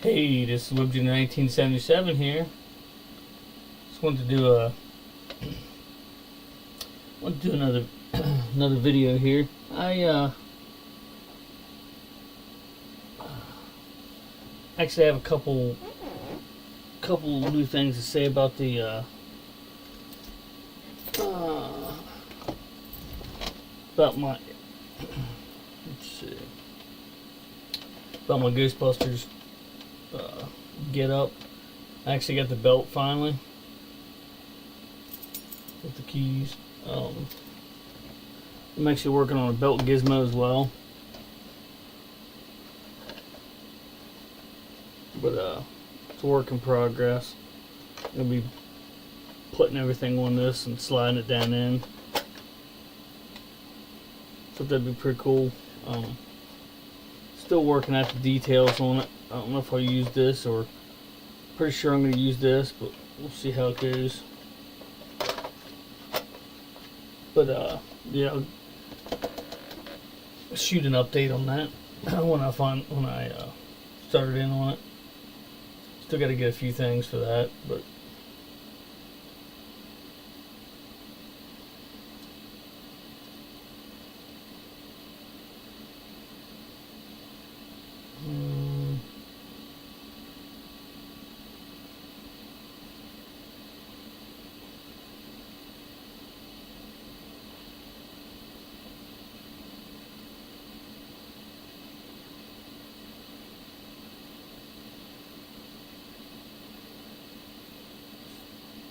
Hey, this is Webgen 1977 here. Just wanted to do another another video here. I actually have a couple new things to say about the about my Ghostbusters get up. I actually got the belt finally with the keys. I'm actually working on a belt gizmo as well, but it's a work in progress. I'll be putting everything on this and sliding it down in. So that'd be pretty cool. Still working out the details on it. I don't know if I'll use this, or pretty sure I'm going to use this, but we'll see how it goes. But yeah, I'll shoot an update on that when I started in on it. Still got to get a few things for that, but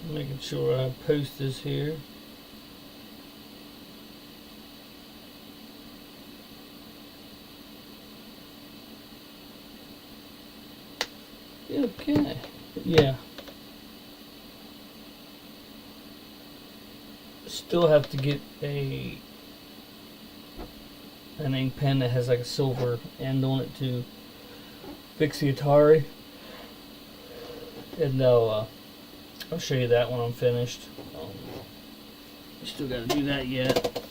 making sure I post this here. Okay, yeah. Still have to get an ink pen that has like a silver end on it to fix the Atari, and I'll show you that when I'm finished. Still got to do that yet,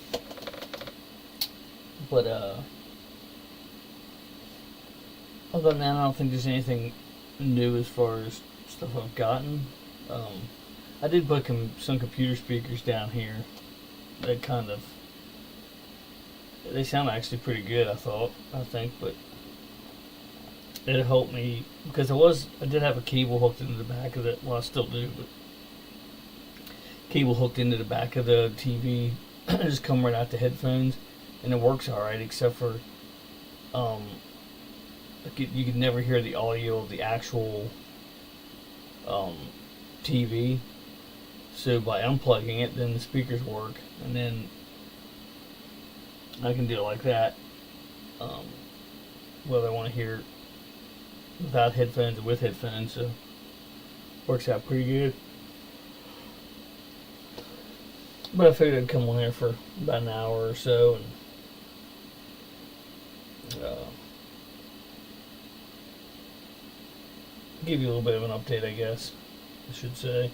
but other than that, I don't think there's anything new as far as stuff I've gotten. I did put some computer speakers down here that they sound actually pretty good, I think, but it helped me because I did have a cable hooked into the back of it. Well, I still do, but cable hooked into the back of the TV. Just come right out the headphones, and it works alright, except for you could never hear the audio of the actual TV. So by unplugging it, then the speakers work, and then I can do it like that. Whether I want to hear without headphones or with headphones, so works out pretty good. But I figured I'd come on here for about an hour or so and give you a little bit of an update, I guess I should say.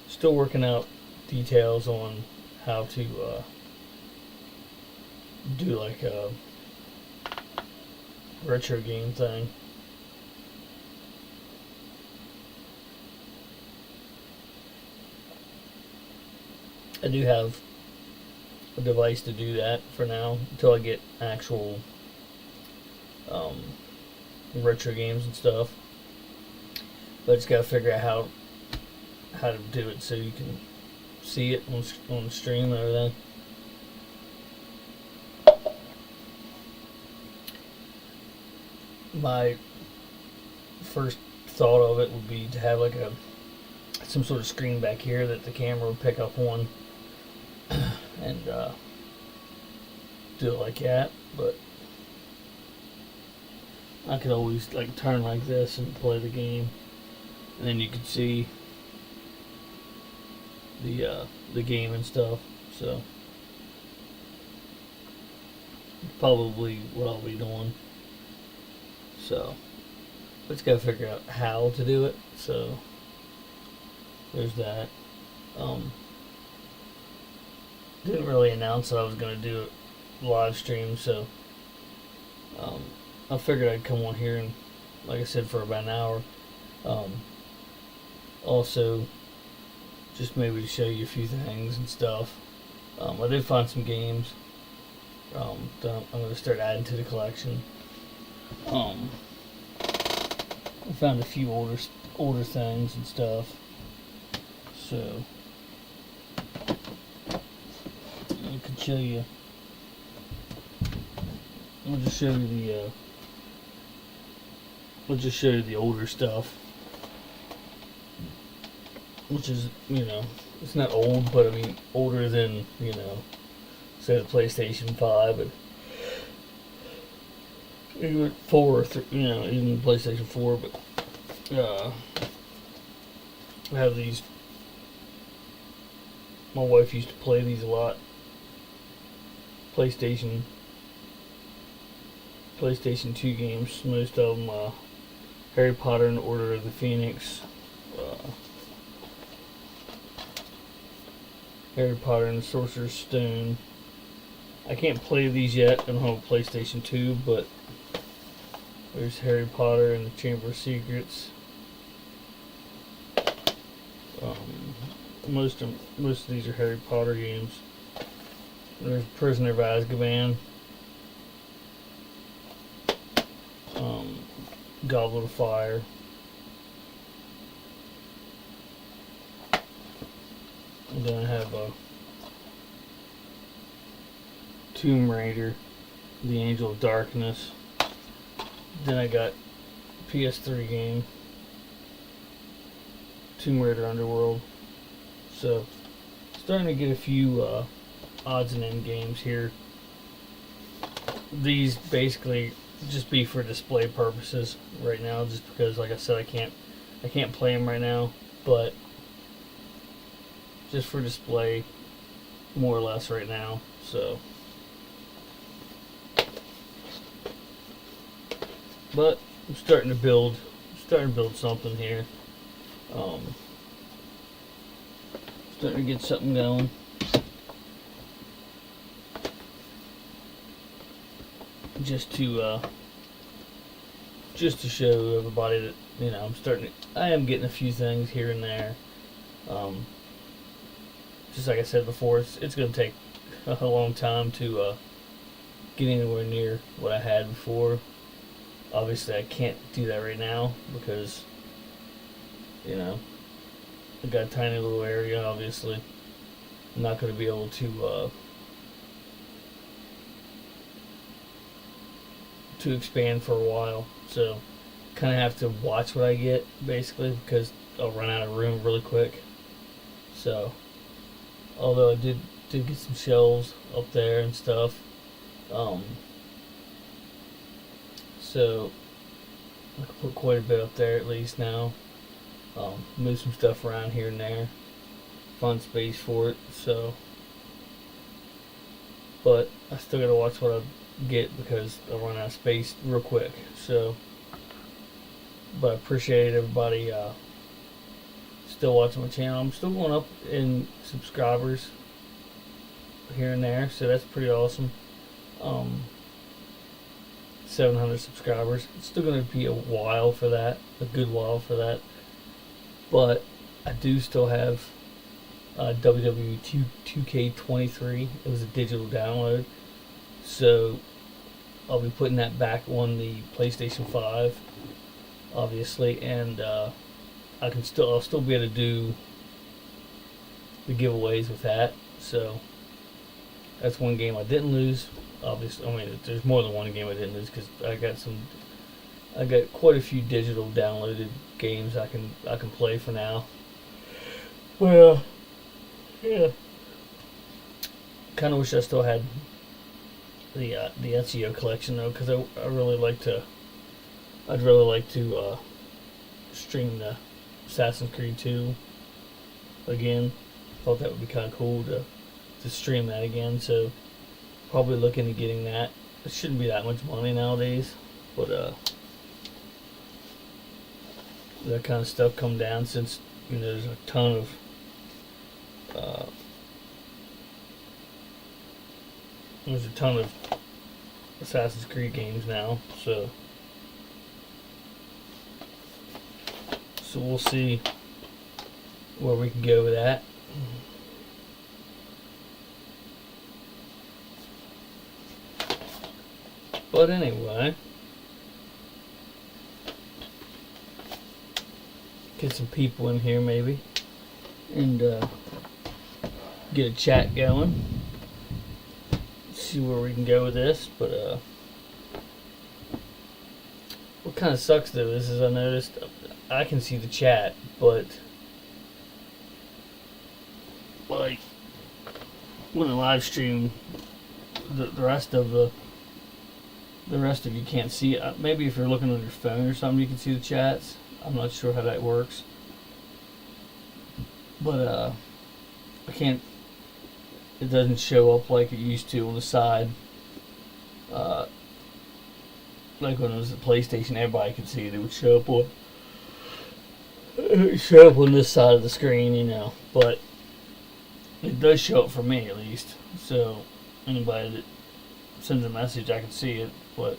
Still working out details on how to do like a retro game thing. I do have a device to do that for now until I get actual retro games and stuff. But I just gotta figure out how to do it so you can see it on the stream and everything. My first thought of it would be to have like some sort of screen back here that the camera would pick up on and do it like that, but I could always like turn like this and play the game, and then you could see the game and stuff. So probably what I'll be doing. So I just gotta figure out how to do it. So there's that. Didn't really announce that I was gonna do it live stream, so I figured I'd come on here and like I said, for about an hour. Also, just maybe to show you a few things and stuff. I did find some games that I'm going to start adding to the collection. I found a few older things and stuff. So I could show you. I'll just show you the older stuff, which is, you know, it's not old, but I mean older than, you know, say the PlayStation 5 and even 4 or you know, even PlayStation 4. But I have these. My wife used to play these a lot. PlayStation 2 games, most of them. Harry Potter and Order of the Phoenix. Harry Potter and the Sorcerer's Stone. I can't play these yet. I don't have a PlayStation 2, but there's Harry Potter and the Chamber of Secrets. Most of these are Harry Potter games. There's Prisoner of Azkaban. Goblet of Fire. And then I have a Tomb Raider, The Angel of Darkness. Then I got PS3 game, Tomb Raider Underworld. So, starting to get a few odds and end games here. These basically just be for display purposes right now, just because, like I said, I can't play them right now, but just for display, more or less right now. So, but I'm starting to build something here. Starting to get something going. Just to show everybody that, you know, I am getting a few things here and there. Just like I said before, it's going to take a long time to get anywhere near what I had before. Obviously, I can't do that right now because, you know, I got a tiny little area. Obviously, I'm not going to be able to expand for a while. So, kind of have to watch what I get, basically, because I'll run out of room really quick. So, although I did get some shelves up there and stuff. So, I can put quite a bit up there at least now. Move some stuff around here and there. Find space for it. So, but I still gotta watch what I get because I'll run out of space real quick. So, but I appreciate everybody still watching my channel. I'm still going up in subscribers here and there, so that's pretty awesome. 700 subscribers. It's still going to be a while for that, a good while for that. But I do still have WWE 2K23. It was a digital download, so I'll be putting that back on the PlayStation 5, obviously, and I'll still be able to do the giveaways with that. So that's one game I didn't lose. Obviously, I mean, there's more than one game I didn't lose because I got quite a few digital downloaded games I can play for now. Well, yeah. Kind of wish I still had the NCO collection though, because I'd really like to stream the Assassin's Creed 2 again. Thought that would be kind of cool to stream that again. So probably looking at getting that. It shouldn't be that much money nowadays, but that kind of stuff come down since, you know, there's a ton of Assassin's Creed games now. So So we'll see where we can go with that. But anyway, get some people in here maybe, and get a chat going. See where we can go with this. But what kind of sucks though is I noticed I can see the chat, but like when I live stream, the rest of you can't see. Maybe if you're looking on your phone or something, you can see the chats. I'm not sure how that works, but I can't. It doesn't show up like it used to on the side. Like when it was the PlayStation, everybody could see it. It would show up on this side of the screen, you know. But it does show up for me at least. So anybody that sends a message, I can see it. But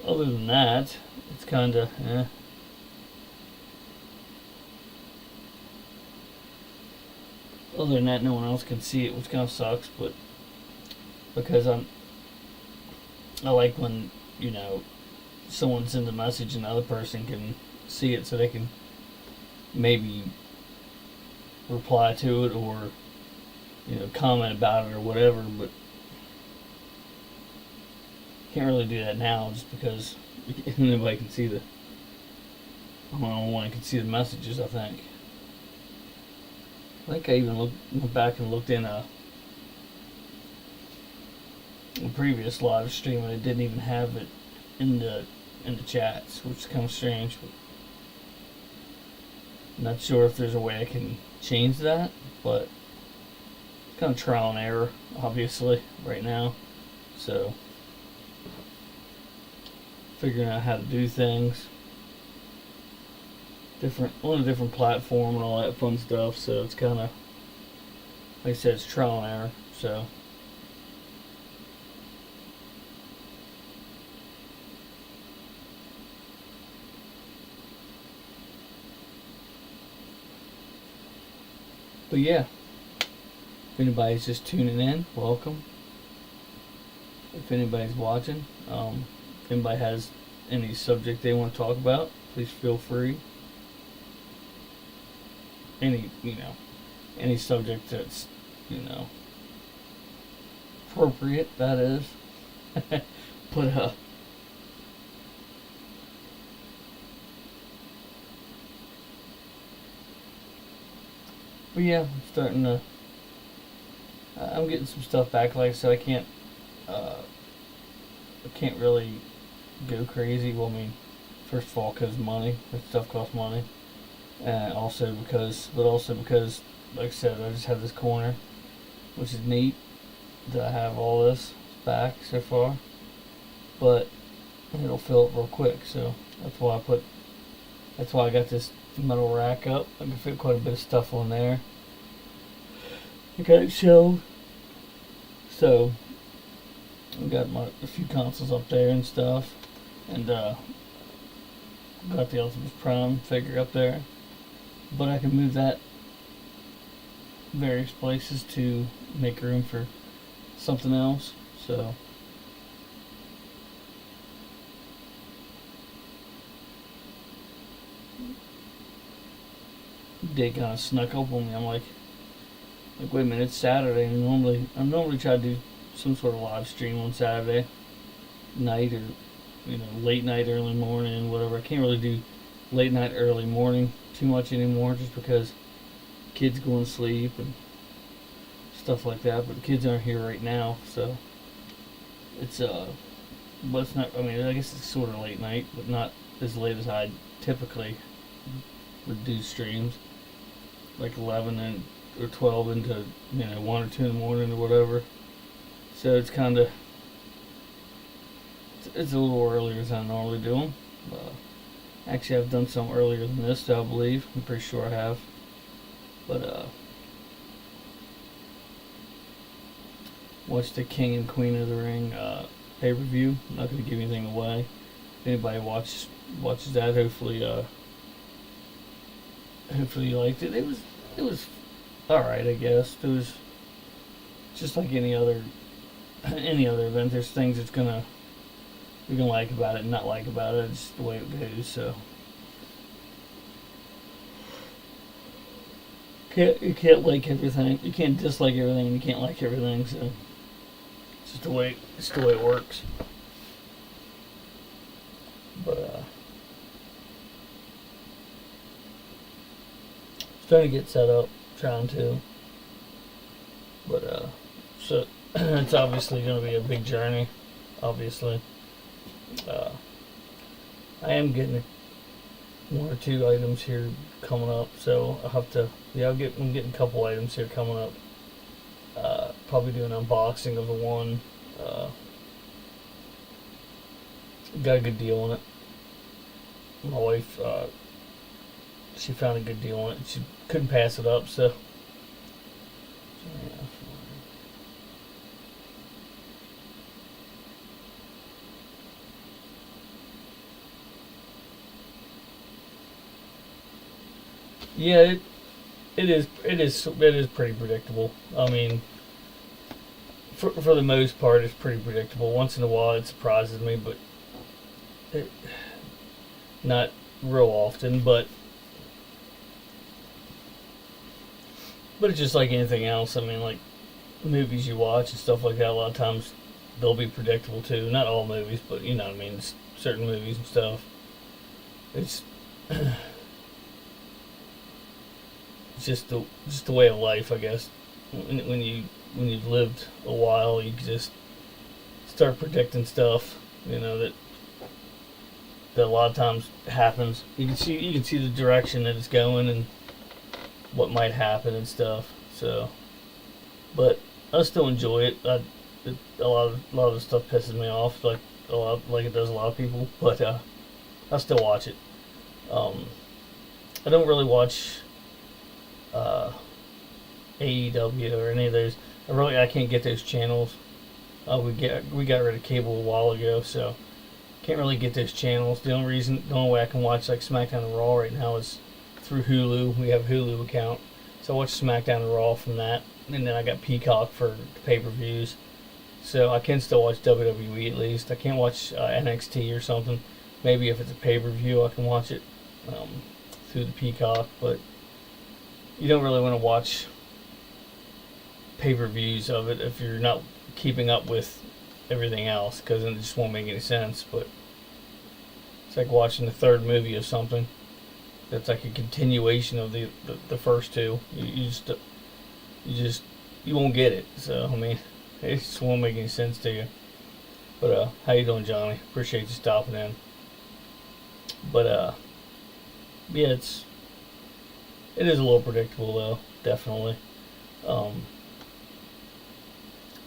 other than that, it's kind of Other than that, no one else can see it, which kind of sucks. But because I like when, you know, someone sends a message and the other person can see it, so they can maybe reply to it or, you know, comment about it or whatever. But can't really do that now just because nobody can see the. I'm the only one who can see the messages, I think. I think I even went back and looked in a previous live stream and it didn't even have it in the chats, which is kind of strange. But I'm not sure if there's a way I can change that, but it's kind of trial and error, obviously, right now. So figuring out how to do things. On a different platform and all that fun stuff, so it's kind of, like I said, it's trial and error. So but yeah, if anybody's just tuning in, welcome. If anybody's watching, if anybody has any subject they want to talk about, please feel free. Any subject that's, you know, appropriate, that is. But yeah, I'm getting some stuff back. Like I said, I can't really go crazy. Well, I mean, first of all, because money. That stuff costs money. Also because, like I said, I just have this corner, which is neat that I have all this back so far, but it'll fill up real quick. So that's why I got this metal rack up. I can fit quite a bit of stuff on there. I got it shelved, so I got a few consoles up there and stuff, and got the Optimus Prime figure up there. But I can move that various places to make room for something else. So they kind of snuck up on me. I'm like, wait a minute, it's Saturday, and I normally try to do some sort of live stream on Saturday night, or, you know, late night, early morning, whatever. I can't really do late night, early morning too much anymore, just because kids going to sleep and stuff like that. But the kids aren't here right now, so it's but it's not. I mean, I guess it's sort of late night, but not as late as I typically would do streams, like 11 or 12 into, you know, 1 or 2 in the morning or whatever. So it's kind of it's a little earlier than I normally do them. Actually, I've done some earlier than this, I believe. I'm pretty sure I have. But watch the King and Queen of the Ring pay-per-view. I'm not going to give anything away. If anybody watches that, hopefully hopefully you liked it. It was all right, I guess. It was just like any other event. There's things you're gonna like about it and not like about it. It's just the way it goes. So you can't like everything. You can't dislike everything. And you can't like everything. So it's just the way it works. But trying to get set up, trying to. But so it's obviously going to be a big journey. Obviously, I am getting one or two items here coming up, so I'll have to. Yeah, I'm getting a couple items here coming up. Probably do an unboxing of the one. Got a good deal on it. My wife, she found a good deal on it. She couldn't pass it up, so. Yeah, it is pretty predictable. I mean, for the most part, it's pretty predictable. Once in a while, it surprises me, but not real often. But it's just like anything else. I mean, like movies you watch and stuff like that. A lot of times, they'll be predictable too. Not all movies, but you know what I mean. Certain movies and stuff. It's just the way of life, I guess. When you've lived a while, you just start predicting stuff. You know that a lot of times happens. You can see the direction that it's going and what might happen and stuff. So, but I still enjoy it. A lot of the stuff pisses me off, like it does a lot of people. But I still watch it. I don't really watch AEW or any of those. I can't get those channels. We got rid of cable a while ago, so can't really get those channels. The only way I can watch like SmackDown and Raw right now is through Hulu. We have a Hulu account, so I watch SmackDown and Raw from that, and then I got Peacock for the pay-per-views. So I can still watch WWE at least. I can't watch NXT or something. Maybe if it's a pay-per-view, I can watch it through the Peacock, but you don't really want to watch pay-per-views of it if you're not keeping up with everything else, because then it just won't make any sense. But it's like watching the third movie of something that's like a continuation of the first two. You won't get it. So I mean, it just won't make any sense to you. But how you doing, Johnny? Appreciate you stopping in. But yeah, it is a little predictable though, definitely.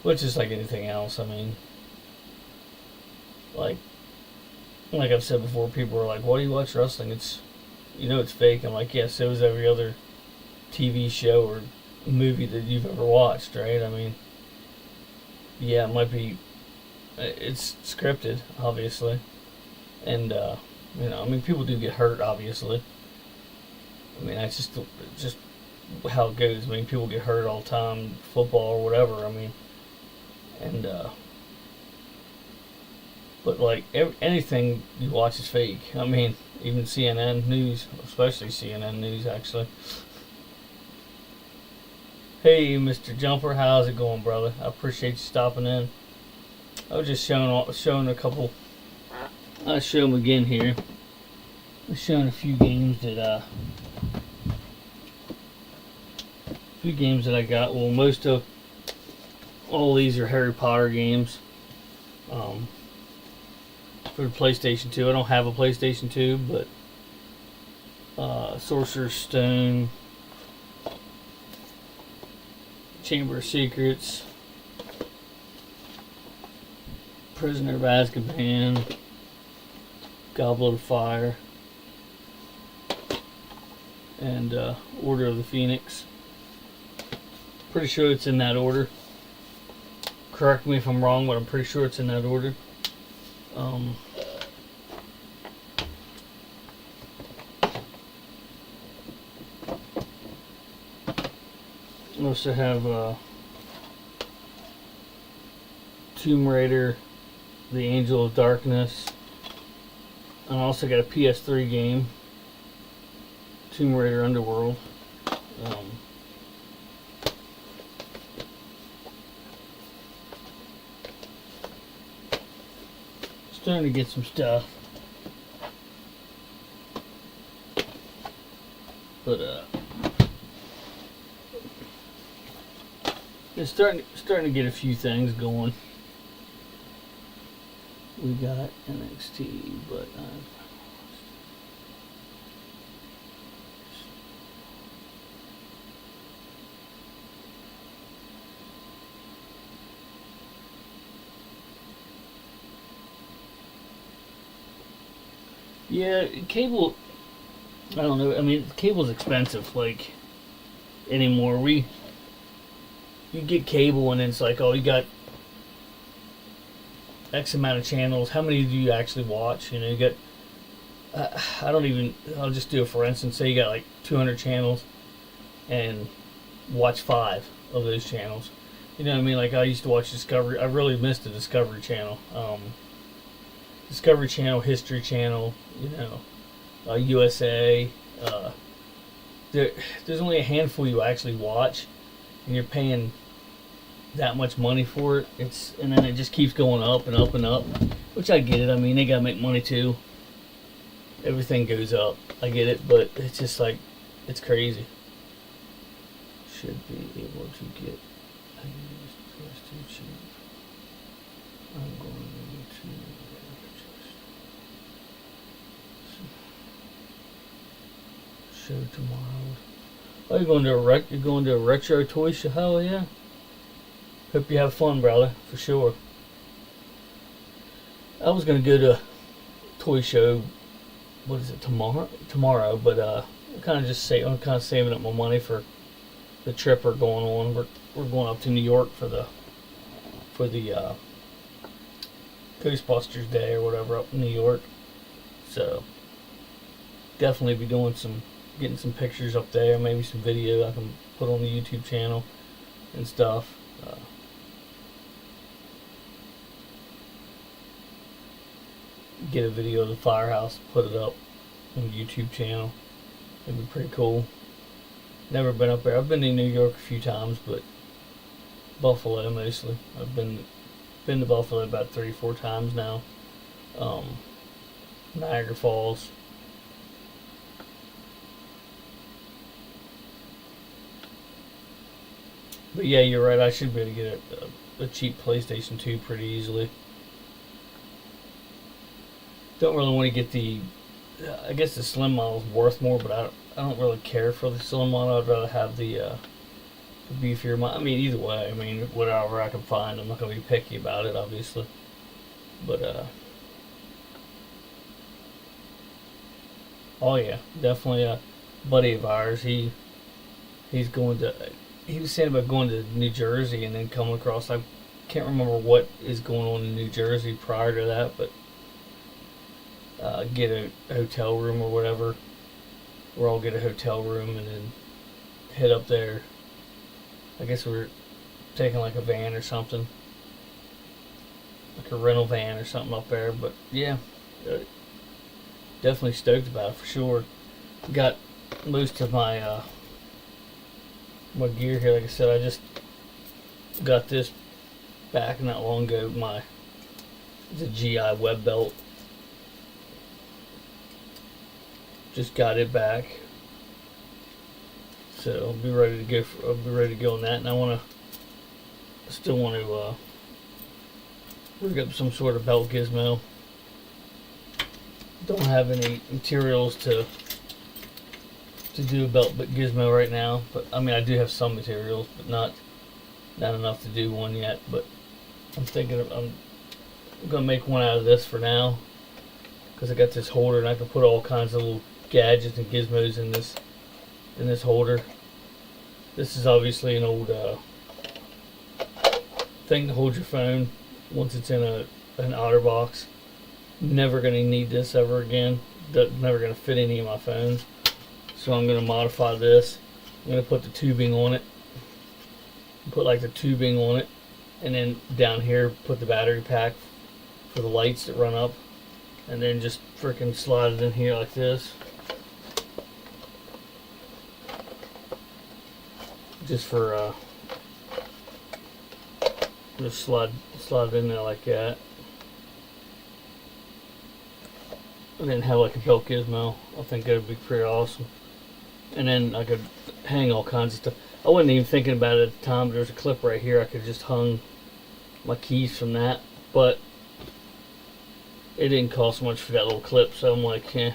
Which is like anything else. I mean, like I've said before, people are like, "Why do you watch wrestling? It's fake." I'm like, "Yeah, so is every other TV show or movie that you've ever watched, right?" I mean, yeah, it might be. It's scripted, obviously, and I mean, people do get hurt, obviously. I mean, that's just how it goes. I mean, people get hurt all the time, football or whatever. I mean, and but like anything you watch is fake. I mean, even CNN news, especially CNN news, actually. Hey, Mr. Jumper, how's it going, brother? I appreciate you stopping in. I was just showing a couple. I'll show them again here. I'm showing a few games that I got. Well, most of all these are Harry Potter games. For the PlayStation 2. I don't have a PlayStation 2, but Sorcerer's Stone, Chamber of Secrets, Prisoner of Azkaban, Goblet of Fire, and Order of the Phoenix. Pretty sure it's in that order. Correct me if I'm wrong, but I'm pretty sure it's in that order. also have Tomb Raider, The Angel of Darkness. And I also got a PS3 game, Tomb Raider Underworld. Starting to get some stuff, but it's starting to get a few things going. We got NXT, but yeah, cable. I don't know. I mean, cable's expensive. Like anymore, you get cable and it's like, oh, you got X amount of channels. How many do you actually watch? You know, you got. I'll just do it for instance. Say you got like 200 channels, and watch 5 of those channels. You know what I mean? Like I used to watch Discovery. I really missed the Discovery Channel. Discovery Channel, History Channel, you know, USA. There's only a handful you actually watch, and you're paying that much money for it. And then it just keeps going up and up and up, which I get it. I mean, they gotta make money too. Everything goes up. I get it, but it's just like, it's crazy. Should be able to get. I use too cheap. I'm going to. Show tomorrow. Oh, you're going to a retro toy show? Hell yeah! Hope you have fun, brother, for sure. I was gonna go to a toy show. What is it, tomorrow? But I'm kind of saving up my money for the trip we're going on. We're going up to New York for the Ghostbusters Day or whatever up in New York. So definitely be getting some pictures up there, maybe some video I can put on the YouTube channel and stuff. Get a video of the firehouse, put it up on the YouTube channel. It'd be pretty cool. Never been up there. I've been to New York a few times, but Buffalo mostly. I've been to Buffalo about 3 or 4 times now. Niagara Falls. But yeah, you're right. I should be able to get a cheap PlayStation 2 pretty easily. Don't really want to get the. I guess the slim model is worth more, but I don't really care for the slim model. I'd rather have the beefier model. I mean, either way. I mean, whatever I can find. I'm not going to be picky about it, obviously. But oh yeah, definitely a buddy of ours. He's going to. He was saying about going to New Jersey and then coming across. I can't remember what is going on in New Jersey prior to that, but get a hotel room or whatever. We'll all get a hotel room and then head up there. I guess we're taking like a van or something, like a rental van or something up there. But yeah, definitely stoked about it for sure. Got most of my my gear here. Like I said, I just got this back not long ago. It's a GI web belt. Just got it back, so I'll be ready to go. I'll be ready to go on that, and I still want to rig up some sort of belt gizmo. Don't have any materials to do a belt gizmo right now, but I mean I do have some materials, but not enough to do one yet. But I'm thinking I'm gonna make one out of this for now, because I got this holder and I can put all kinds of little gadgets and gizmos in this holder. This is obviously an old thing to hold your phone once it's in an OtterBox. Never gonna need this ever again. Never gonna fit any of my phones. So I'm gonna modify this. I'm gonna put the tubing on it put like the tubing on it, and then down here put the battery pack for the lights that run up, and then just freaking slide it in here like this. Just for just slide it in there like that, and then have like a belt gizmo. I think that would be pretty awesome. And then I could hang all kinds of stuff. I wasn't even thinking about it at the time, but there's a clip right here. I could just hung my keys from that, but it didn't cost much for that little clip, so I'm like, it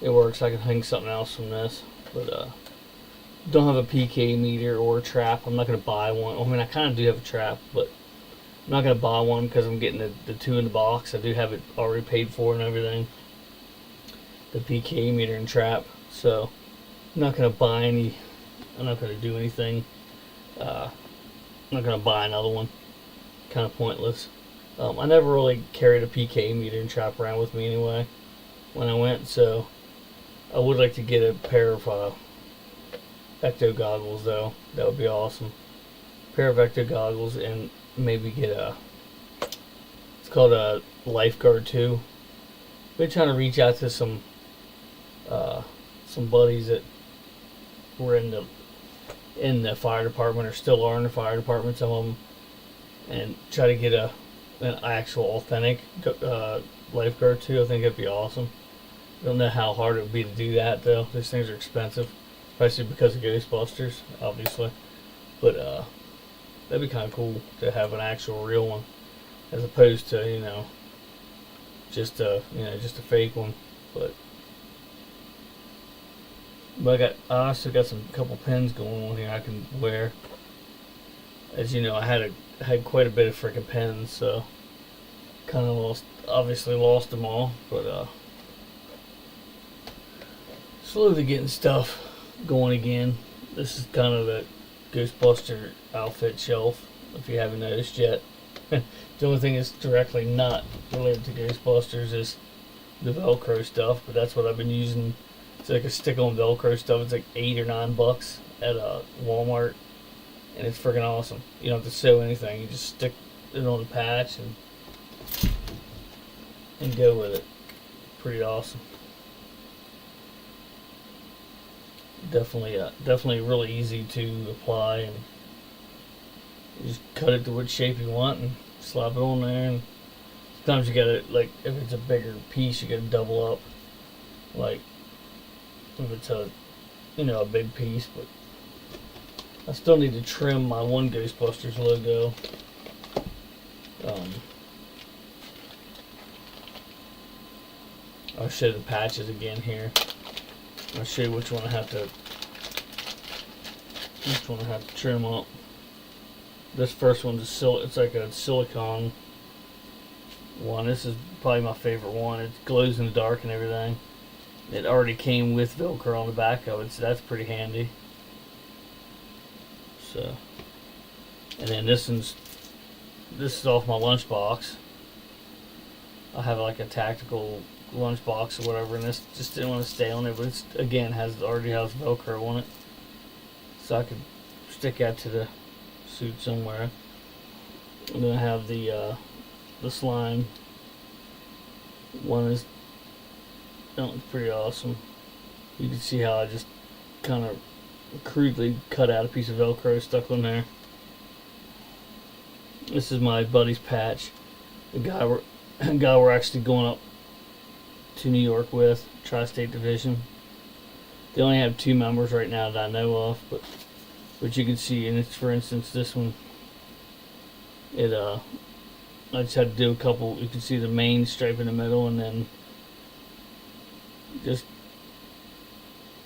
works. I can hang something else from this, but don't have a PK meter or a trap. I'm not going to buy one. I mean, I kind of do have a trap, but I'm not going to buy one because I'm getting the two in the box. I do have it already paid for and everything, the PK meter and trap, so I'm not going to buy any. I'm not going to do anything. I'm not going to buy another one. Kind of pointless. I never really carried a PK meter and trap around with me anyway when I went, so I would like to get a pair of ecto goggles though. That would be awesome. A pair of ecto goggles, and maybe get it's called a lifeguard 2. Been trying to reach out to some buddies that were in the fire department, or still are in the fire department, some of them, and try to get an actual authentic lifeguard 2. I think it'd be awesome. I don't know how hard it would be to do that though. These things are expensive, especially because of Ghostbusters, obviously. But that'd be kind of cool to have an actual real one, as opposed to just a fake one. But I also got some couple pins going on here I can wear. As you know, I had quite a bit of freaking pins, so kind of obviously lost them all. But slowly getting stuff going again. This is kind of the Ghostbuster outfit shelf, if you haven't noticed yet. The only thing that's directly not related to Ghostbusters is the Velcro stuff, but that's what I've been using. It's like a stick-on Velcro stuff. It's like $8 or $9 at Walmart, and it's freaking awesome. You don't have to sew anything. You just stick it on the patch and go with it. Pretty awesome. Definitely really easy to apply, and you just cut it to what shape you want and slap it on there. And sometimes you gotta, like, if it's a bigger piece, you gotta double up, like if it's a big piece. But I still need to trim my one Ghostbusters logo. I'll show the patches again here. I'll show you which one I have to trim up. This first one's it's like a silicone one. This is probably my favorite one. It glows in the dark and everything. It already came with Velcro on the back of it, so that's pretty handy. So, and then this is off my lunchbox. I have like a tactical lunchbox or whatever, and this just didn't want to stay on it, but it's again already has Velcro on it, so I could stick that to the suit somewhere. And then I have the slime one. That looks pretty awesome. You can see how I just kind of crudely cut out a piece of Velcro, stuck on there. This is my buddy's patch. The guy we're actually going up to New York with, Tri-State Division. They only have 2 members right now that I know of, but you can see, and it's, for instance, this one. I just had to do a couple. You can see the main stripe in the middle, and then just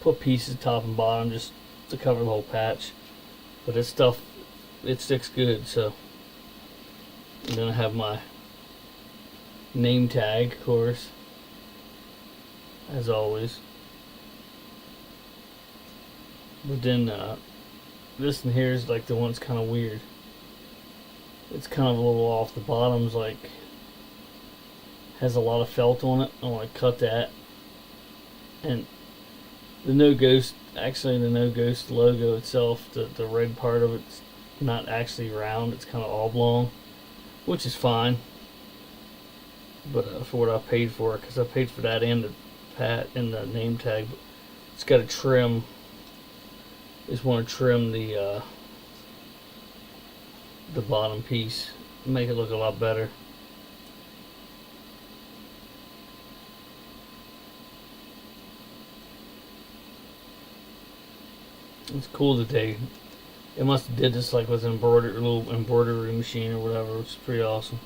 put pieces top and bottom just to cover the whole patch. But this stuff, it sticks good. So I'm gonna have my name tag, of course, as always. But then this one here is like the one that's kind of weird. It's kind of a little off. The bottom's like has a lot of felt on it. I want to cut that, and The no ghost, actually the no ghost logo itself, the red part of it's not actually round, it's kind of oblong, which is fine. But for what I paid for it, because I paid for that and the pat and the name tag, but it's got a trim. Just want to trim the bottom piece, make it look a lot better. It's cool that it must have did this like with an little embroidery machine or whatever. It's pretty awesome.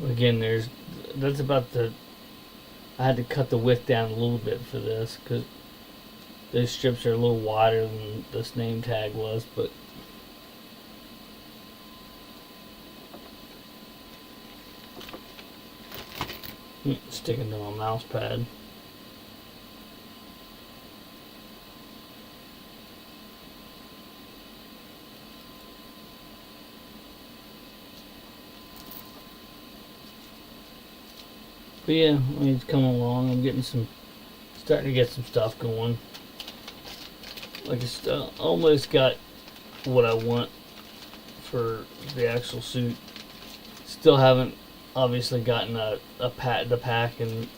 Again, that's about I had to cut the width down a little bit for this because those strips are a little wider than this name tag was, but sticking to my mouse pad. But yeah, I mean, it's coming along. I'm starting to get some stuff going. Like it's almost got what I want for the actual suit. Still haven't obviously gotten the pack and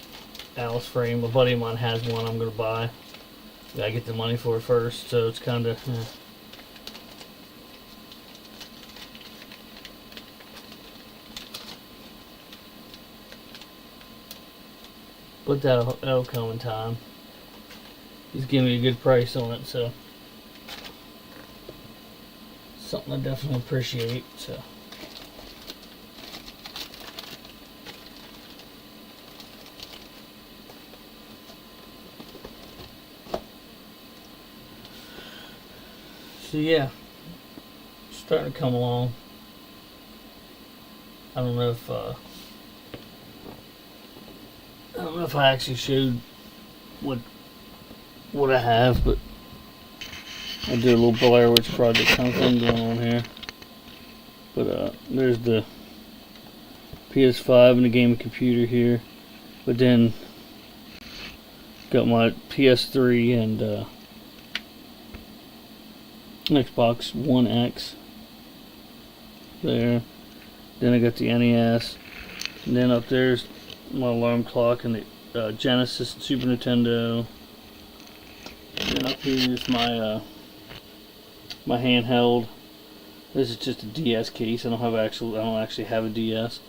Alice frame. A buddy of mine has one I'm gonna buy. Gotta get the money for it first, so it's kind of. But that'll come in time. He's giving me a good price on it, so something I definitely appreciate. So yeah, starting to come along. I don't know if I actually showed what I have, but I did a little Blair Witch Project kind of thing going on here. But there's the PS5 and the gaming computer here. But then got my PS3 and Xbox One X there. Then I got the NES. And then up there's my alarm clock and the Genesis and Super Nintendo. And then up here is my my handheld. This is just a DS case. I don't actually have a DS.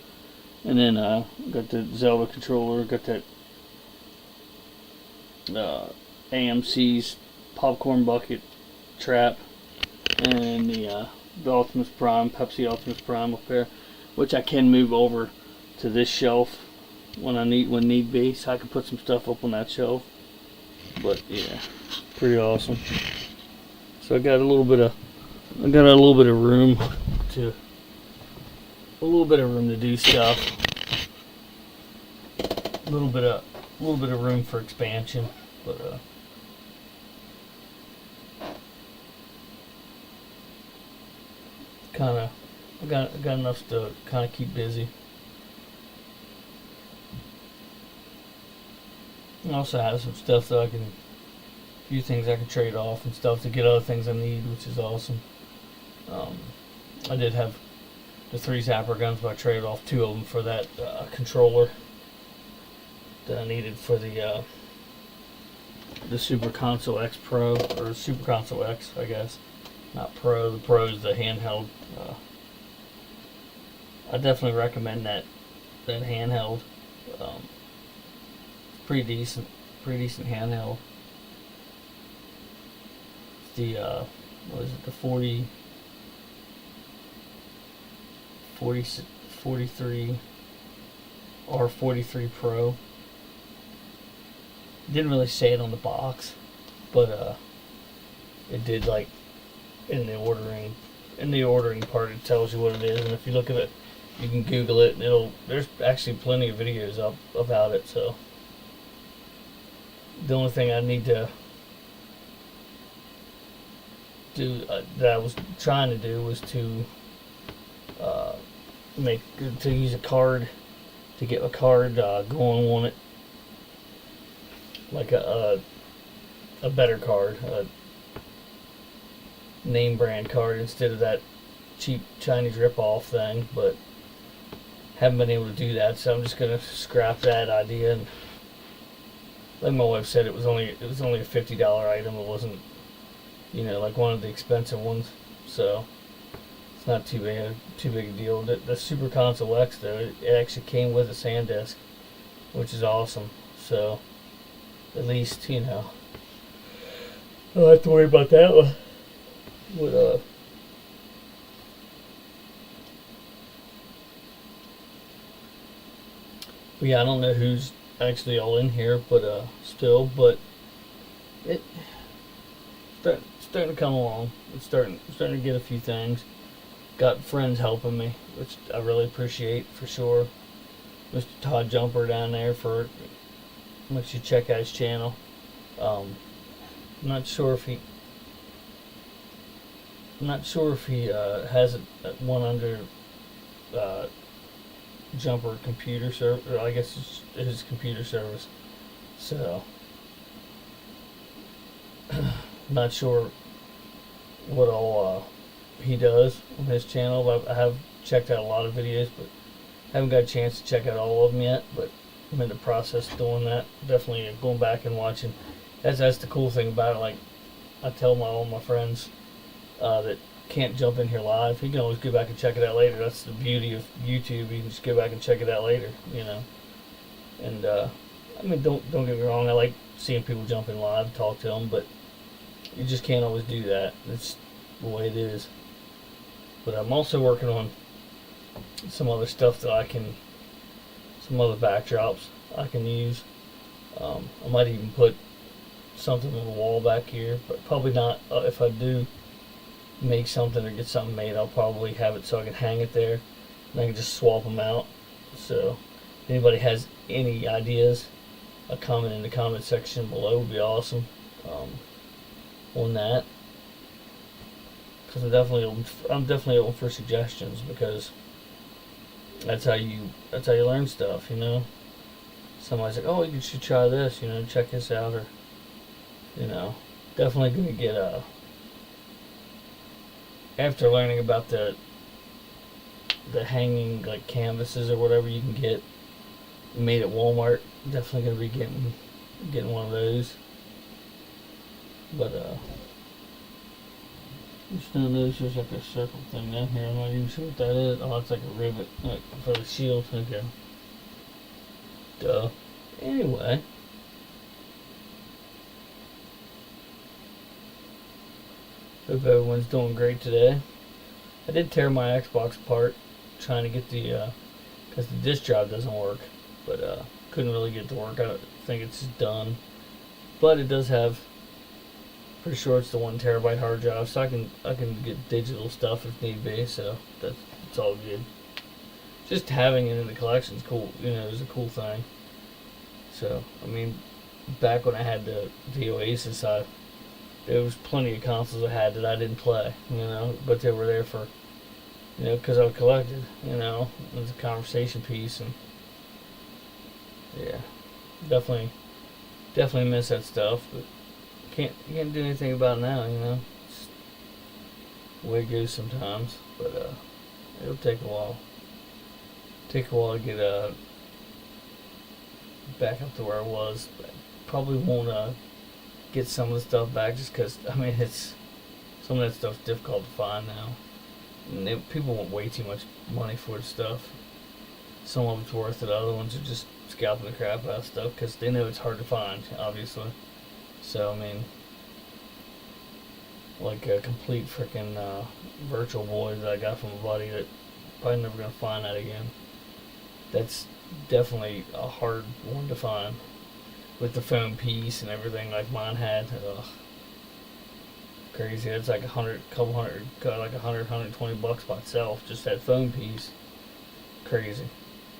And then got the Zelda controller. Got that AMC's popcorn bucket trap, and the Optimus Prime, Pepsi Optimus Prime up there, which I can move over to this shelf when need be, so I can put some stuff up on that shelf. But yeah, pretty awesome. So I got a little bit of room to do stuff. A little bit of room for expansion, but I got enough to kind of keep busy. I also have some stuff that a few things I can trade off and stuff to get other things I need, which is awesome. I did have the 3 zapper guns, but I traded off 2 of them for that controller that I needed for the Super Console X Pro, or Super Console X, I guess. Not Pro. The Pro is the handheld. I definitely recommend that handheld. Pretty decent handheld. The what is it? The 43 R43 Pro. Didn't really say it on the box, but it did, like, in the ordering part it tells you what it is, and if you look at it, you can Google it and there's actually plenty of videos up about it. So the only thing I need to do that I was trying to do was to uh, use a card to get a card going on it, like a better card, a name brand card instead of that cheap Chinese rip-off thing, but haven't been able to do that, so I'm just gonna scrap that idea. And like my wife said, it was only a $50 item. It wasn't, like one of the expensive ones, so it's not too big a deal. The Super Console X though, it actually came with a SanDisk, which is awesome. So at least I don't have to worry about that with But yeah, I don't know who's actually all in here, but it's starting to come along. It's starting to get a few things. Got friends helping me, which I really appreciate for sure. Mr. Todd Jumper down there make sure you check out his channel. I'm not sure if he has one under Jumper computer service, or I guess it's his computer service. So, not sure what all he does on his channel. But I have checked out a lot of videos, but haven't got a chance to check out all of them yet. But I'm in the process of doing that. Definitely going back and watching. That's the cool thing about it. Like I tell all my friends that can't jump in here live, you can always go back and check it out later. That's the beauty of YouTube. You can just go back and check it out later, And I mean, don't get me wrong. I like seeing people jump in live, talk to them, but you just can't always do that. It's the way it is. But I'm also working on some other stuff some other backdrops I can use. I might even put something on the wall back here, but probably not. If I do make something or get something made, I'll probably have it so I can hang it there and I can just swap them out. So if anybody has any ideas, a comment in the comment section below would be awesome on that, because I'm definitely open for suggestions, because that's how you learn stuff. Somebody's like, oh, you should try this, check this out, or definitely gonna get after learning about the hanging like canvases or whatever you can get made at Walmart, definitely gonna be getting one of those. But just now notice there's like a circle thing down here. I'm not even sure what that is. Oh, it's like a rivet, like for the shield. Okay. Duh. Anyway. Hope everyone's doing great today. I did tear my Xbox apart trying to get because the disk drive doesn't work, but couldn't really get it to work. I think it's done, but it does have, pretty sure it's the 1 terabyte hard drive, so I can get digital stuff if need be. So it's all good. Just having it in the collection is cool. It's a cool thing. So I mean, back when I had the Oasis, there was plenty of consoles I had that I didn't play, but they were there for, because I collected, it was a conversation piece, and yeah, definitely miss that stuff, but you can't do anything about it now, it's the way it goes sometimes, but it'll take a while to get back up to where I was. Probably won't get some of the stuff back, just because it's some of that stuff's difficult to find now, and people want way too much money for the stuff. Some of it's worth it, other ones are just scalping the crap out of stuff because they know it's hard to find, obviously. So like a complete freaking Virtual Boy that I got from a buddy that probably never gonna find that again. That's definitely a hard one to find, with the phone piece and everything like mine had. Ugh. Crazy. It's like $120 by itself, just that phone piece. Crazy.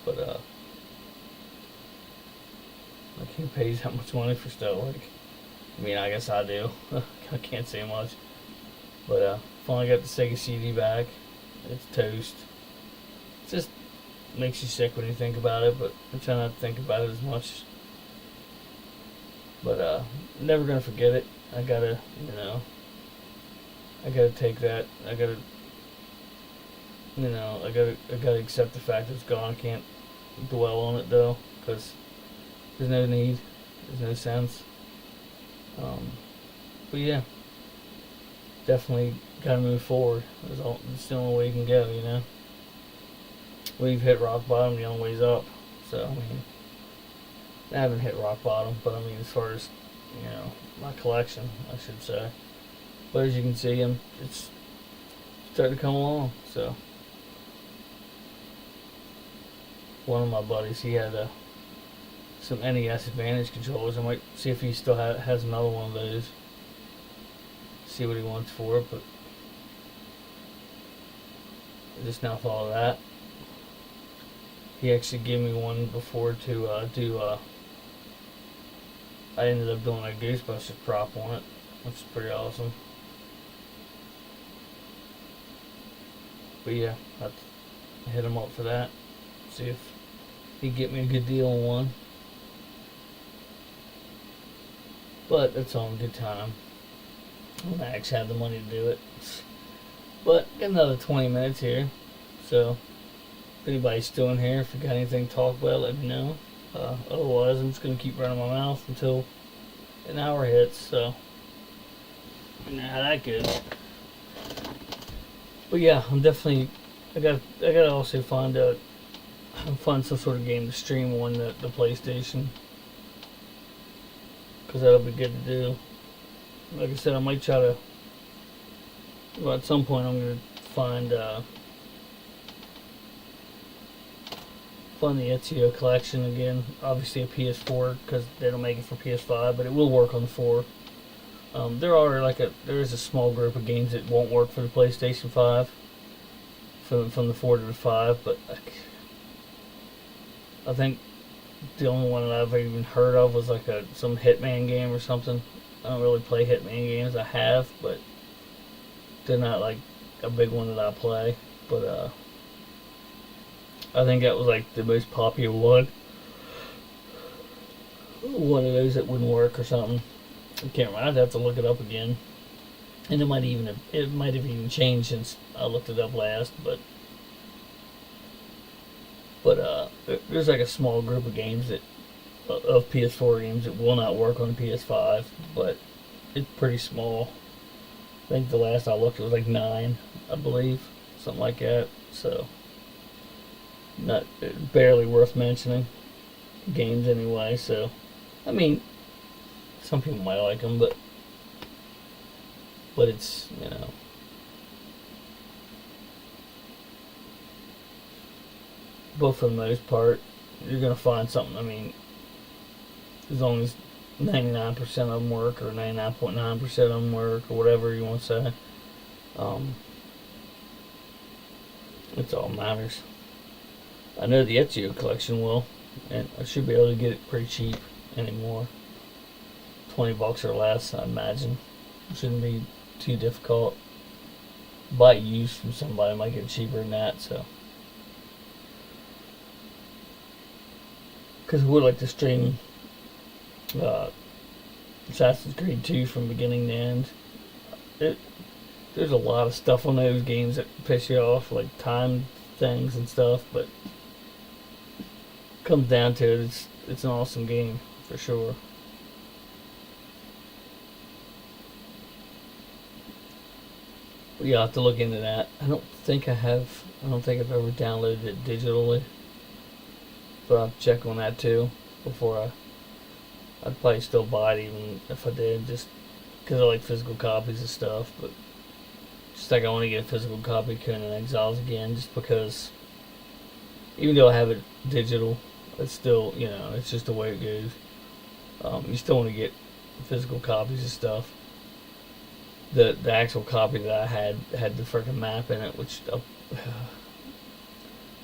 But like, who pays that much money for stuff? Like, I guess I do. I can't say much. But finally got the Sega CD back. It's toast. It just makes you sick when you think about it, but I try not to think about it as much. But never gonna forget it. I gotta take that. I gotta accept the fact that it's gone. I can't dwell on it though, because there's no need. There's no sense. But yeah, definitely gotta move forward. It's the only way you can go, When you've hit rock bottom, the only way's up. So, I mean, I haven't hit rock bottom, but I mean, as far as, my collection, I should say. But as you can see, it's starting to come along, so. One of my buddies, he had some NES Advantage controllers. I might see if he still has another one of those. See what he wants for it, but I just now thought of that. He actually gave me one before to do. I ended up doing a Ghostbusters prop on it, which is pretty awesome. But yeah, I'll hit him up for that. See if he'd get me a good deal on one. But that's all in good time. When I actually have the money to do it. But got another 20 minutes here. So if anybody's still in here, if you got anything to talk about, let me know. Otherwise, I'm just going to keep running my mouth until an hour hits. So you know how that goes. But yeah, I'm definitely. I gotta also find some sort of game to stream on the PlayStation, because that'll be good to do. Like I said, I might try to. Well, at some point, I'm gonna find the Ezio collection again. Obviously a PS4, because they don't make it for PS5, but it will work on the 4. There is a small group of games that won't work for the PlayStation 5, from the 4 to the 5, but I think the only one that I've even heard of was like some Hitman game or something. I don't really play Hitman games. I have, but they're not like a big one that I play. But I think that was like the most popular one. One of those that wouldn't work or something. I can't remember. I'd have to look it up again. And it might have even changed since I looked it up last. But there's like a small group of games of PS4 games that will not work on the PS5, but it's pretty small. I think the last I looked it was like 9, I believe, something like that. So not barely worth mentioning games anyway. So I mean, some people might like them, but it's but for the most part, you're gonna find something. I mean, as long as 99% of them work, or 99.9% of them work, or whatever you want to say, it's all matters. I know the Ezio collection will, and I should be able to get it pretty cheap anymore. $20 or less, I imagine. It shouldn't be too difficult. Buy it used from somebody, might get it cheaper than that. So, because I would like to stream Assassin's Creed 2 from beginning to end. There's a lot of stuff on those games that piss you off, like time things and stuff, but comes down to it, it's an awesome game for sure. But yeah, I'll have to look into that. I don't think I've ever downloaded it digitally, but I'll check on that too before I'd probably still buy it even if I did, just because I like physical copies of stuff. But just like I want to get a physical copy of Conan Exiles again, just because even though I have it digital, it's still, it's just the way it goes. You still want to get physical copies of stuff. The actual copy that I had the freaking map in it, which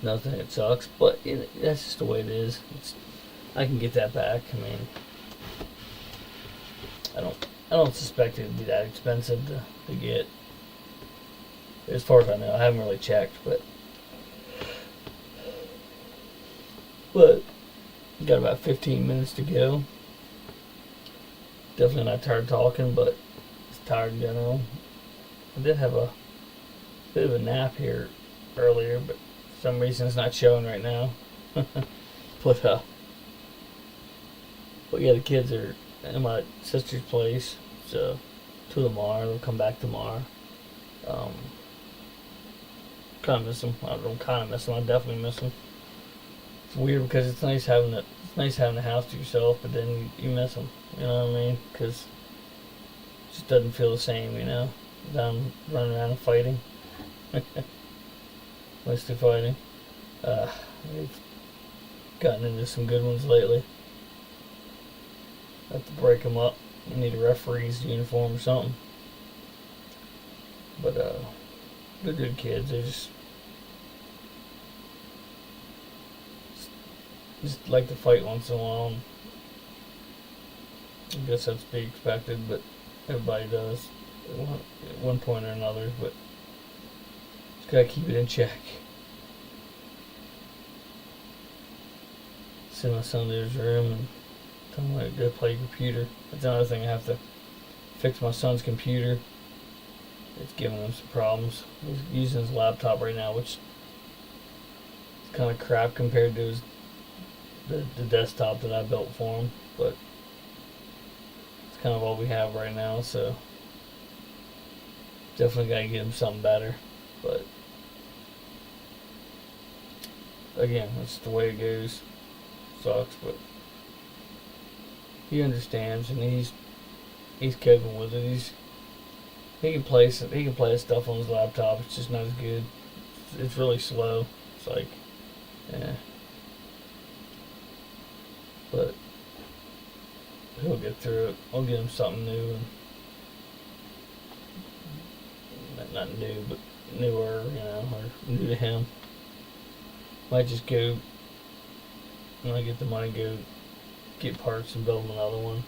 nothing, it sucks, but that's just the way it is. I can get that back. I mean, I don't suspect it would be that expensive to get. as far as I know. I haven't really checked, but got about 15 minutes to go. Definitely not tired talking, but just tired in general. I did have a bit of a nap here earlier, but for some reason it's not showing right now. but yeah, the kids are in my sister's place, so till tomorrow. They'll come back tomorrow. Kind of miss them. I don't kind of miss them. I definitely miss them. It's weird because it's nice having the house to yourself, but then you miss them. You know what I mean? Because it just doesn't feel the same. You know, down running around and fighting. Mostly fighting. We've gotten into some good ones lately. Have to break them up. I need a referee's uniform or something. But they're good kids. They just like to fight once in a while. I guess that's to be expected, but everybody does at one point or another. But just gotta keep it in check. Send my son to his room and tell him to go play computer. That's another thing. I have to fix my son's computer. It's giving him some problems. He's using his laptop right now, which is kind of crap compared to the desktop that I built for him. But it's kind of all we have right now, so definitely got to get him something better. But again, that's the way it goes. Sucks, but he understands, and he's coping with it. He can play stuff on his laptop. It's just not as good. It's really slow. It's like, yeah. But he'll get through it. I'll get him something new, and not new, but newer, you know, or new to him. Might just go, when I get the money, go get parts and build him another one.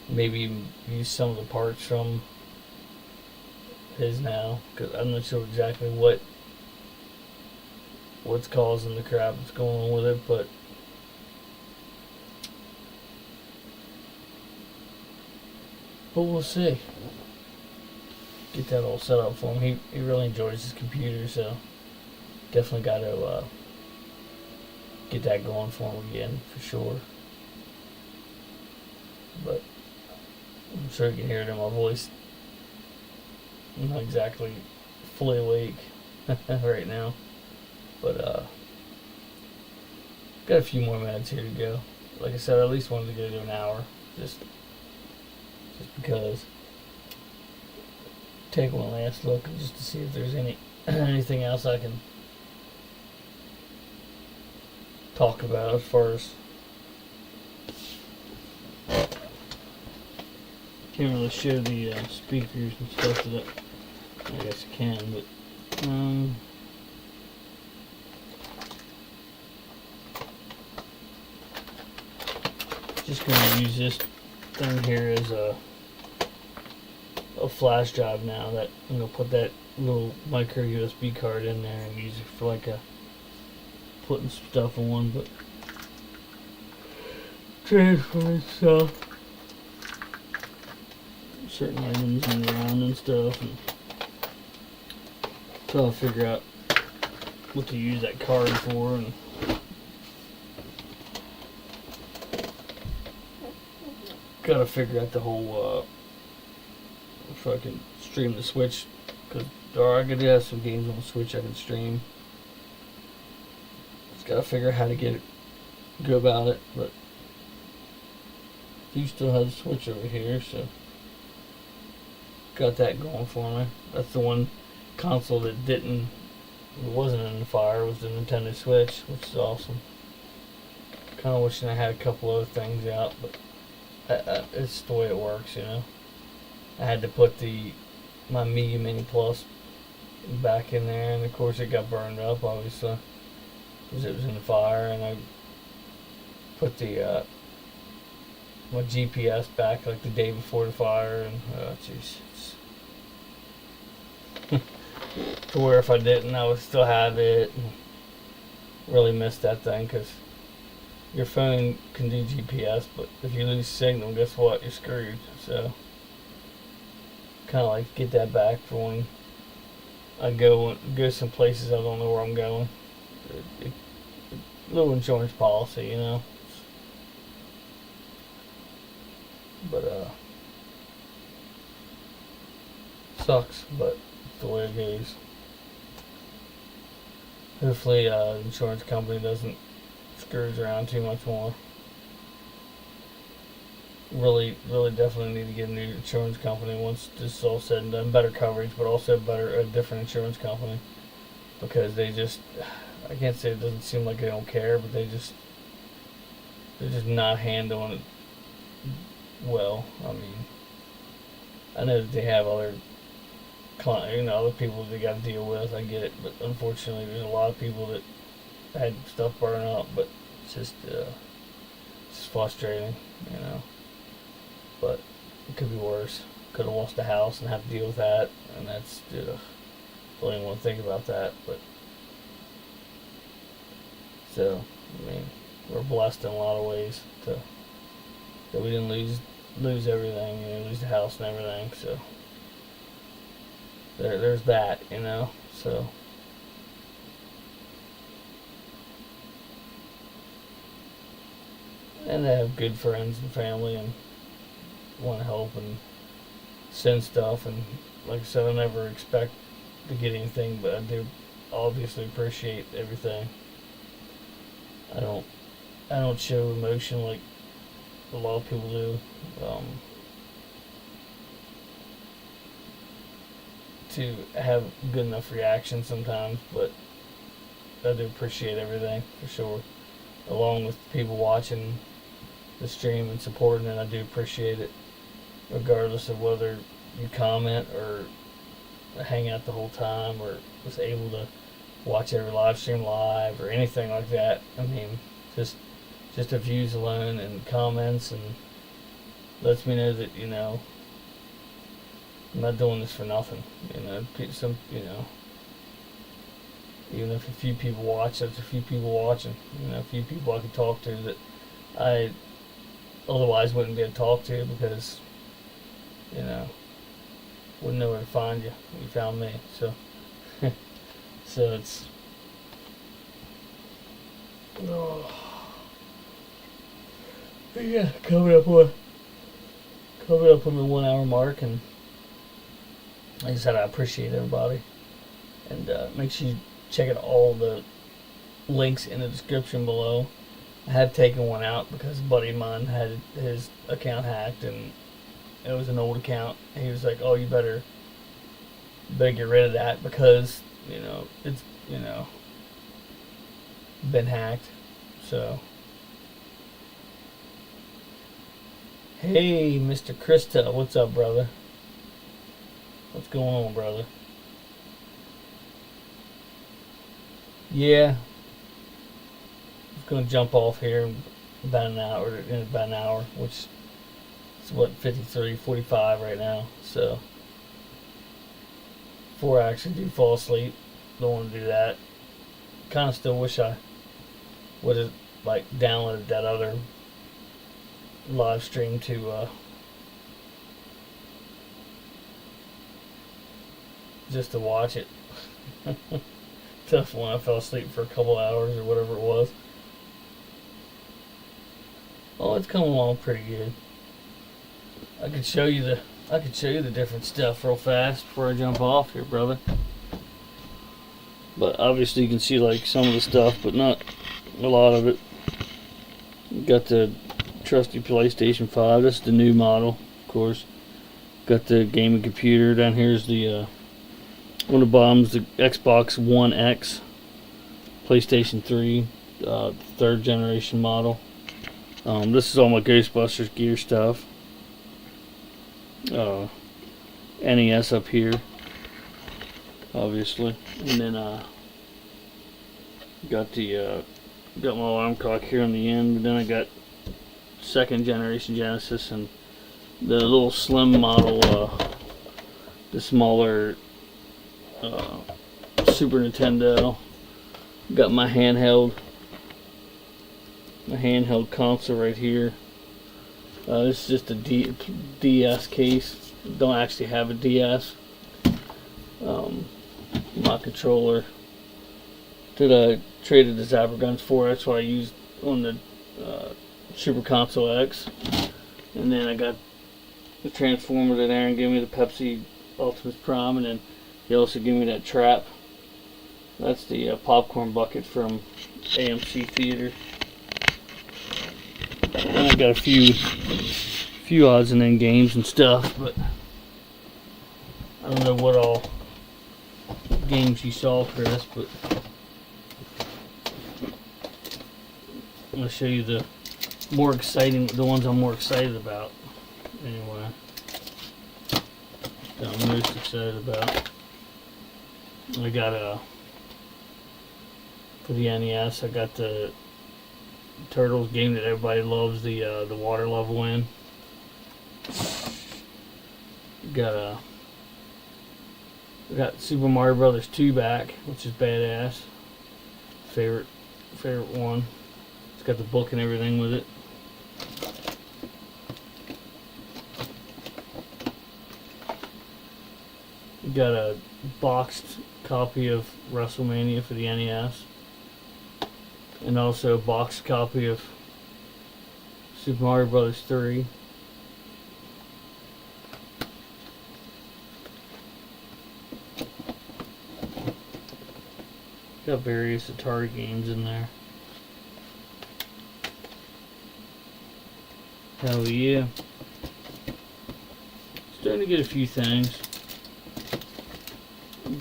Maybe even use some of the parts from his now, because I'm not sure exactly what's causing the crap that's going on with it, but we'll see. Get that all set up for him. He really enjoys his computer, so definitely got to get that going for him again, for sure. But I'm sure you can hear it in my voice. I'm not exactly fully awake right now, but got a few more minutes here to go. Like I said, I at least wanted to go to an hour, just because. Take one last look just to see if there's anything else I can talk about as far as. Can't really show the speakers and stuff that I guess I can, but just gonna use this thing here as a flash drive now. That I'm gonna put that little micro USB card in there and use it for like a putting stuff on, but transferring stuff, certain items and around and stuff, and so I'll figure out what to use that card for, and gotta figure out the whole if I can stream the Switch, because I could have some games on the Switch I can stream. Just gotta figure out how to go about it, but you still have the Switch over here, so got that going for me. That's the one console that wasn't in the fire, was the Nintendo Switch, which is awesome. Kinda wishing I had a couple other things out, but it's the way it works, you know. I had to put my Mega Mini Plus back in there, and of course it got burned up, obviously, because it was in the fire, and I put my GPS back like the day before the fire, and jeez, to where if I didn't, I would still have it. And really miss that thing because your phone can do GPS, but if you lose signal, guess what? You're screwed. So, kind of like get that back for when I go some places I don't know where I'm going. Little insurance policy, you know. But sucks, but it's the way it goes. Hopefully, the insurance company doesn't screws around too much more. Really definitely need to get a new insurance company once this is all said and done. Better coverage, but also a different insurance company, because they just, I can't say it doesn't seem like they don't care, but they're just not handling it well. I mean, I know that they have other other people that they got to deal with. I get it, but unfortunately, there's a lot of people that had stuff burn up. But it's just frustrating, you know. But it could be worse. Could have lost a house and have to deal with that, and that's don't even want to think about that. But so, I mean, we're blessed in a lot of ways that we didn't lose everything, you know, lose the house and everything. So there's that, you know. So and they have good friends and family and want to help and send stuff, and like I said, I never expect to get anything, but I do obviously appreciate everything. I don't show emotion like a lot of people do. To have good enough reaction sometimes, but I do appreciate everything for sure. Along with people watching the stream and supporting it, I do appreciate it, regardless of whether you comment or hang out the whole time or was able to watch every live stream live or anything like that. I mean, just the views alone and comments, and lets me know that, you know, I'm not doing this for nothing. You know, even if a few people watch, that's a few people watching. You know, a few people I can talk to that I otherwise wouldn't be able to talk to, because, you know, wouldn't know where to find you when you found me. So, so it's, yeah, coming up on the 1 hour mark, and like I said, I appreciate everybody, and make sure you check out all the links in the description below. I have taken one out because a buddy of mine had his account hacked, and it was an old account. He was like, "Oh, you better get rid of that because, you know, it's, you know, been hacked." So, hey, Mr. Krista, what's up, brother? What's going on, brother? Yeah, I'm gonna jump off here in about an hour, which is what, 53:45 right now. So before I actually do fall asleep, don't want to do that. Kind of still wish I would have like downloaded that other live stream to just to watch it. Tough one. I fell asleep for a couple hours or whatever it was. Oh, it's coming along pretty good. I could show you the different stuff real fast before I jump off here, brother. But obviously you can see like some of the stuff, but not a lot of it. Got the trusty PlayStation 5. This is the new model, of course. Got the gaming computer. Down here is the on the bottom's the Xbox One X, PlayStation 3, third generation model. This is all my Ghostbusters gear stuff. NES up here, obviously, and then got my alarm clock here on the end. And then I got second generation Genesis and the little slim model, the smaller Super Nintendo. Got my handheld console right here. This is just a DS case. Don't actually have a DS. My controller that I traded the Zapper guns for. That's what I used on the Super Console X. And then I got the transformer that Aaron gave me, the Pepsi Ultimus Prime, and then he also gave me that trap. That's the popcorn bucket from AMC Theater. And I got a few odds and end games and stuff, but I don't know what all games you saw, Chris, but I'm gonna show you the ones I'm more excited about. Anyway, that I'm most excited about. I got for the NES, I got the Turtles game that everybody loves, the water level in. Got Super Mario Brothers 2 back, which is badass. Favorite one. It's got the book and everything with it. Got a boxed copy of WrestleMania for the NES. And also a boxed copy of Super Mario Brothers 3. Got various Atari games in there. Hell yeah. Starting to get a few things.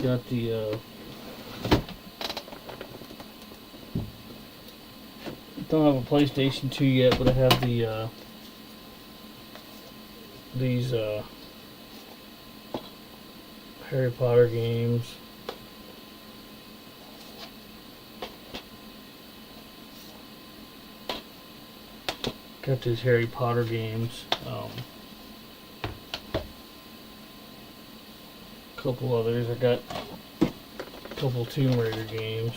Got the don't have a PlayStation 2 yet, but I have the these Harry Potter games. Got these Harry Potter games. Couple others. I got a couple Tomb Raider games.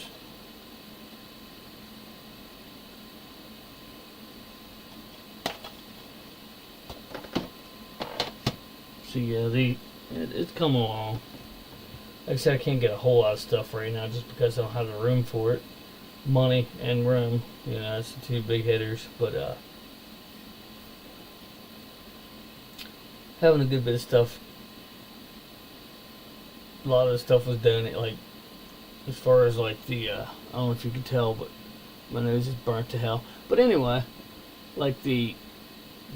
So yeah, it's coming along. Like I said, I can't get a whole lot of stuff right now just because I don't have the room for it. Money and room, that's the two big hitters. But having a good bit of stuff. A lot of the stuff was donated, like, as far as like the, I don't know if you can tell, but my nose is burnt to hell. But anyway, like the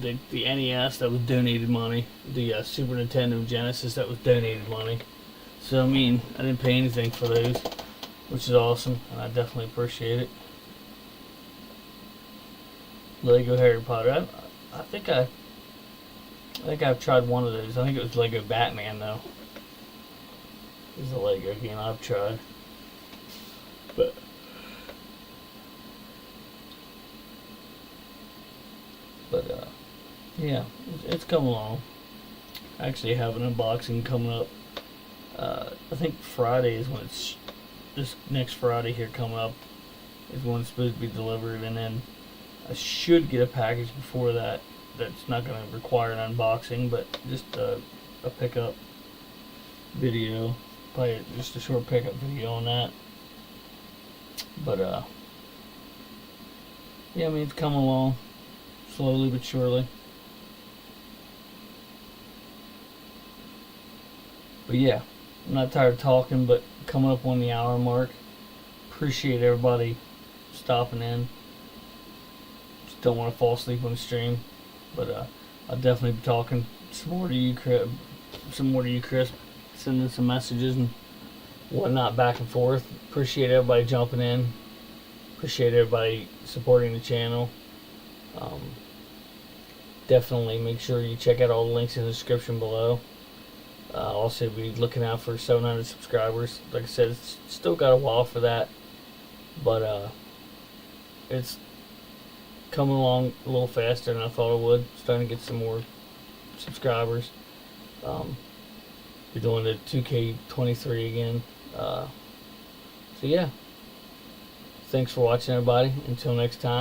NES, that was donated money. The Super Nintendo Genesis, that was donated money. So I mean, I didn't pay anything for those, which is awesome, and I definitely appreciate it. Lego Harry Potter. I think I've tried one of those. I think it was Lego Batman though. Is a Lego game I've tried, but yeah, it's coming along. I actually have an unboxing coming up. I think Friday is when it's this next Friday here coming up is when it's supposed to be delivered, and then I should get a package before that. That's not going to require an unboxing, but just a pickup video. Probably just a short pickup video on that. But yeah, I mean, it's coming along slowly but surely. But yeah, I'm not tired of talking, but coming up on the hour mark. Appreciate everybody stopping in. Just don't want to fall asleep on the stream, but I'll definitely be talking some more to you, Chris. Sending some messages and whatnot back and forth. Appreciate everybody jumping in. Appreciate everybody supporting the channel. Definitely make sure you check out all the links in the description below. Also, be looking out for 700 subscribers. Like I said, it's still got a while for that, but it's coming along a little faster than I thought it would. Starting to get some more subscribers. be doing the 2K23 again. So yeah, thanks for watching, everybody. Until next time.